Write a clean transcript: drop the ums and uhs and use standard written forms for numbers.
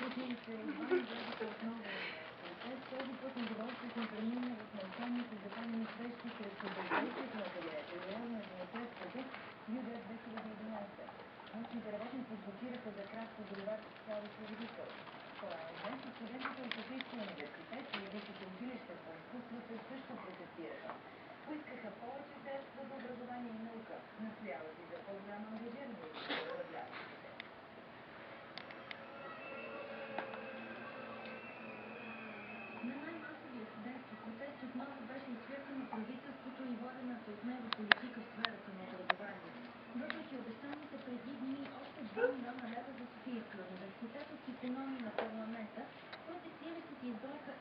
Пътниците едва не влязоха отново на процес. Този път недоволството им премина в неотменните законни срещи срещу бездействието на кабинета и реално на министерството юли 2011. Научните работници блокираха за кратко булевард Слави Преводител. По-рано днес студентите от Софийския университет и висшите училища по изкуствата също протестираха. Поискаха повече средства за образование и наука. Настояват и за по-голяма ангажираност на управляващите. На най-масовия студентски протест отново беше изсвиркано правителството и водената от него политика в сферата на образованието. Въпреки обещаните преди дни още 2 милиона лева за Софийския университет от икономии на парламента, протестиращите избраха